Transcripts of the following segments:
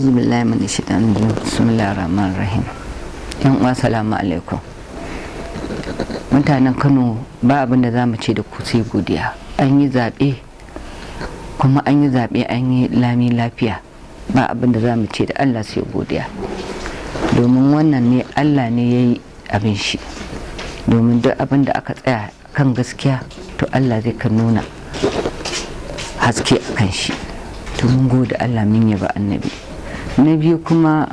Bismillahir rahmanir rahim. Bismillahir rahmanir rahim. Yan uwa salamu alaikum. Mutanen Kano ba abin da zamu ce da ku sai godiya. An yi zabe kuma an yi zabe an yi lami lafiya. Ba abin da zamu ce da Allah sai godiya. Domin wannan ne Allah ne yayi abin shi. Domin duk abin da aka tsaya kan gaskiya to Allah zai kan nuna haske akan shi. To mun gode Allah mun yaba annabi. Na biyu kuma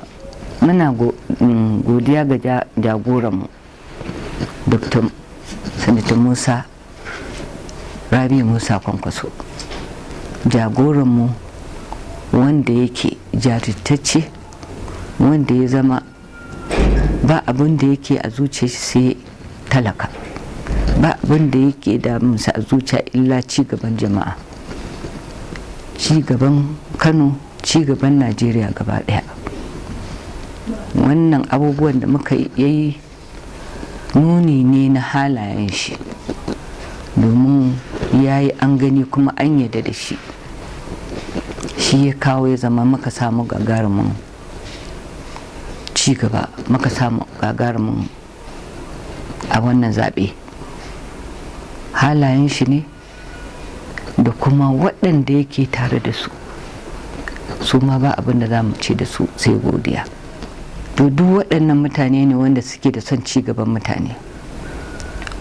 muna godiya ga jagoranmu Dr. Sanata Musa Rabi Musa Kwankwaso, jagoranmu wanda yake jajirtacce, wanda ya zama ba abin da yake a zuciya sai talaka, ba abin da yake damunsa a zuciya illa ci gaban jama'a, ci gaban Kano, ci gaban Najeriya gaba daya. Wannan abubuwan da muka yi nuni ne na halayen shi, domin ya yi an gani kuma an yadda da shi. Shi ya kawo ya zama muka samu gagarumin ci gaba, muka samu gagarumin a wannan zaɓe. Halayen shi ne da kuma waɗanda yake tare da su, su ma ba abin da za mu ce da su sai godiya. To duk waɗannan mutane ne wanda suke da son ci gaban mutane,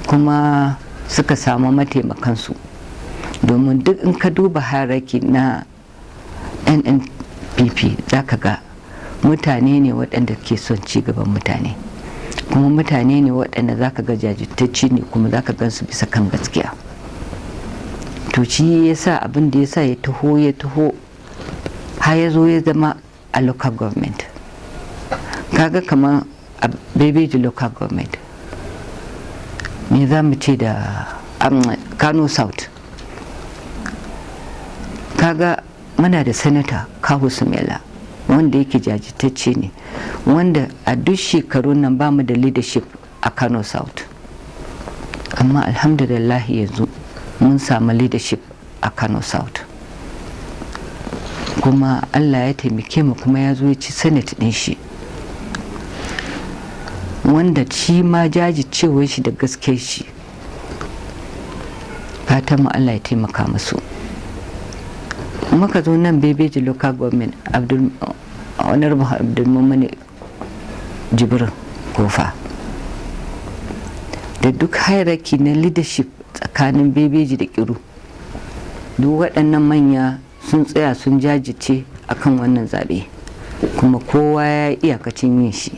kuma suka samu mataimakansu, domin duk in ka duba haraki na NNPP za ka ga mutane ne waɗanda ke son ci gaban mutane, kuma mutane ne waɗanda za ka ga jajirtacci ne, kuma za ka gan su bisa kan gaskiya. To shi ya sa abin da ya sa ya taho har ya zo ya zama a local government. Kaga kamar a Bebeji local government, me za mu ce da Kano South, kaga muna da Senator Kawu Sumela wanda yake jajirtacce ne, wanda a duk shekarun nan ba mu da leadership a Kano South, amma alhamdulillah yanzu mun samu leadership a Kano South, kuma Allah ya taimake mu, kuma ya zo ya ci senate din shi, wanda shi ma jajircewar shi da gaske shi. Fatan mu Allah ya taimaka musu. Muka zo nan Bebeji local government, Honorable Abdulmumin Jibrin Kofa, da duk hierarchy na leadership tsakanin Bebeji da Kiru, duk waɗannan manya sun tsaya sun jajirce akan wannan zaɓe, kuma kowa ya iyakacin yin shi,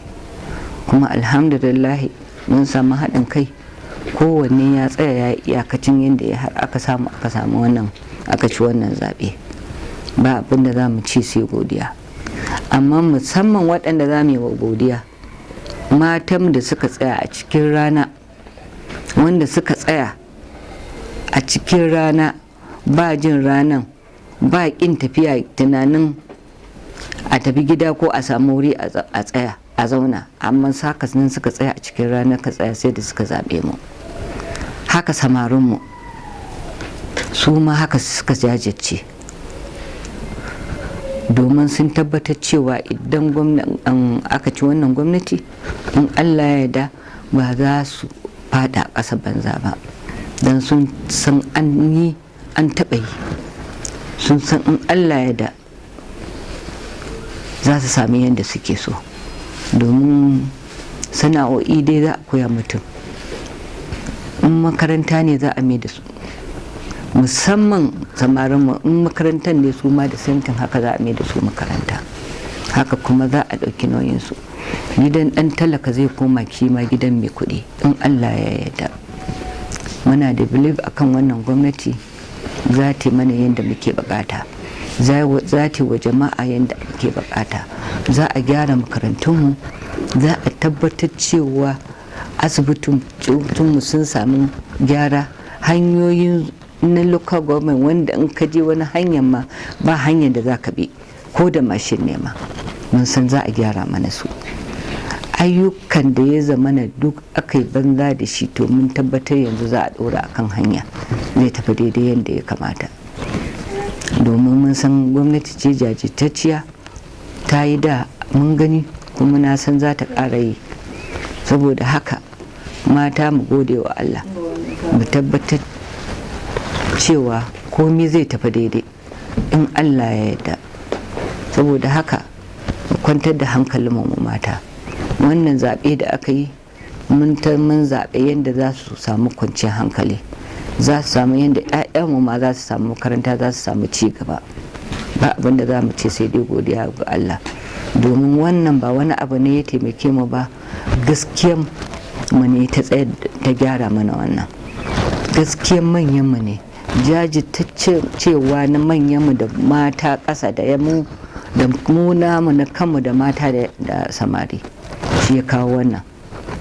kuma alhamdulillah mun samu haɗin kai, kowanne ya tsaya ya iyakacin yadda ya har aka samu wannan, aka ci wannan zaɓe. Ba abin da za mu ci sai godiya, amma musamman waɗanda za mu yi wa godiya matan da suka tsaya a cikin rana, wanda suka tsaya a cikin rana ba jin ranan, ba ƙin tafiya tunanin a tafi gida ko a samu wuri a tsaya a zauna, amma nan suka tsaya a cikin rana, ka tsaya sai da suka zaɓe mu. Haka samarinmu su ma haka suka jajirce, domin sun tabbatar cewa idan aka ci wannan gwamnati, in Allah ya yarda ba za su fada ƙasa banza ba, don sun san an taɓa yi, sun san in Allah ya da za su sami yadda suke so. Domin sana'o'i dai za a koya mutum, in makaranta ne za a mai da su, musamman samarinmu in makarantar ne su ma da santin haka za a mai da su makaranta, haka kuma za a ɗauki nauyinsu. Gidan ɗan talaka zai koma kima gidan mai kuɗi in Allah ya yarda. Muna da believe akan wannan gwamnati za ta mana yadda muke bukata, za ta wa jama'a yadda muke bukata, za a gyara makarantunmu, za a tabbatar cewa asibitinmu sun samu gyara, hanyoyin na local government wanda in ka je wani hanyar ma ba hanyar da za ka bi ko da mashin ne ma, mun san za a gyara mana su. Ayyukan da ya zama na duk aka yi banza da shi, to mun tabbatar yanzu za a ɗora akan hanya, zai tafi daidai yadda ya kamata. domin mun san gwamnati ce jajirtacciya ta yi da mun gani kuma na san za ta ƙara yi. Saboda haka mata mu gode wa Allah, mu tabbatar cewa komai zai tafi daidai in Allah ya yarda. Saboda haka mu kwantar da hankalin mu mata. Wannan zaɓe da aka yi mun zaɓe yadda za su samu kwanciyar hankali, za su samu yadda 'ya'yanmu ma za su samu makaranta, za su samu ci gaba. Ba abin da za mu ce sai dai godiya ga Allah, domin wannan ba wani abu ne ya taimake mu ba, gaskiyan mu ne ta tsaya ta gyara mana wannan. Gaskiyan manyan mu ne, jajircewa na manyan mu da mata ƙasa da mu da mu namu na kanmu da mata da samari shi ya kawo wannan.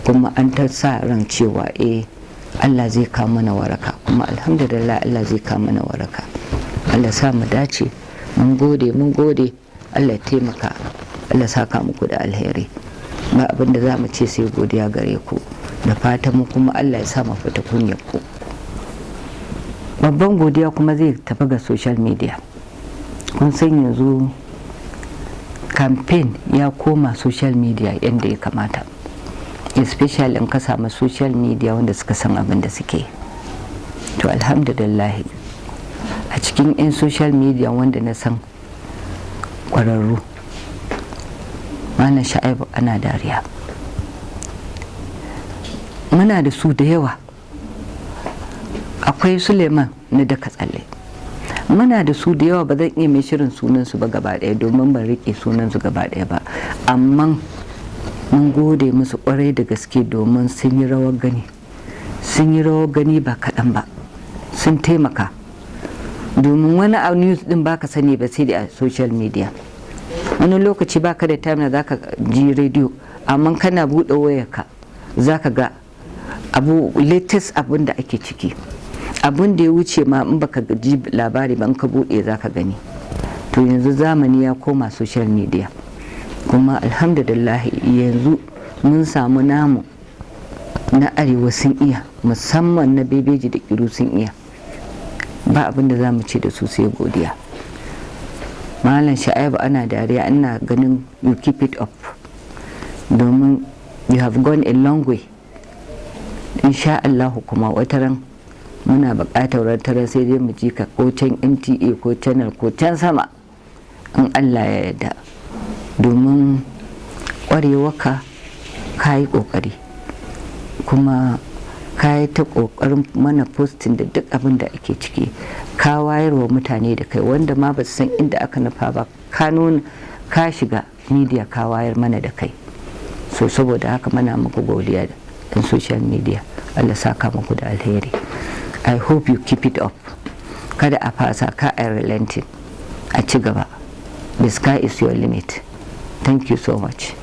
Kuma an ta sa ran cewa Allah zai kawo mana waraka, kuma alhamdulillah Allah zai kawo mana waraka. Allah sa mu dace. Mun gode, Allah ya taimaka, Allah saka muku da alheri. Ba abin da za mu ce sai godiya gare ku, da fatan mu kuma Allah ya sa mu fita kunyar ku. Babban godiya kuma zai tafi ga social media. Kun san yanzu campaign ya koma social media yadda ya kamata, especially in ka samu social media wanda suka san abin da suke. To alhamdulillah, a cikin 'yan social media wanda na san kwararru, Malam Sha'ibu ana dariya, muna da su da yawa. Akwai Suleiman na daka tsalle, muna da su da yawa. Ba zan iya mai shirin sunansu ba gaba ɗaya domin ban rike sunansu gaba ɗaya ba, amma mun gode musu kwarai da gaske domin sun yi rawar gani ba kaɗan ba, sun taimaka. Domin wani a news din baka sani ba sai da a social media. Wani lokaci baka da time da zaka ji radio, amma kana buɗe wayarka zaka ga abu latest abin da ake ciki, abin da ya wuce ma in baka ji labari ba in ka buɗe zaka gani. To yanzu zamani ya koma social media, kuma alhamdulillah yanzu mun samu namu na arewa sun iya, musamman na Bebeji da Kiru sun iya. Ba abin da za mu ce da su sai godiya. Malam Sha'ibu ana dariya, ina ganin you keep it up, domin you have gone a long way. Insha Allah kuma wataran muna buƙatar wataran sai dai mu ji ka ko can MTA ko channel ko can sama, in Allah ya yarda. Domin ƙwarewarka ka yi ƙoƙari, kuma ka yi ta ƙoƙarin mana postin da duk abin da ake ciki, ka wayar wa mutane da kai wanda ma ba su san inda aka nufa ba, ka nuna ka shiga media ka wayar mana da kai. So saboda haka muna muku godiya in social media. Allah saka muku da alheri. I hope you keep it up. Kada a fasa, ka a relenting, a ci gaba. The sky is your limit. Thank you so much.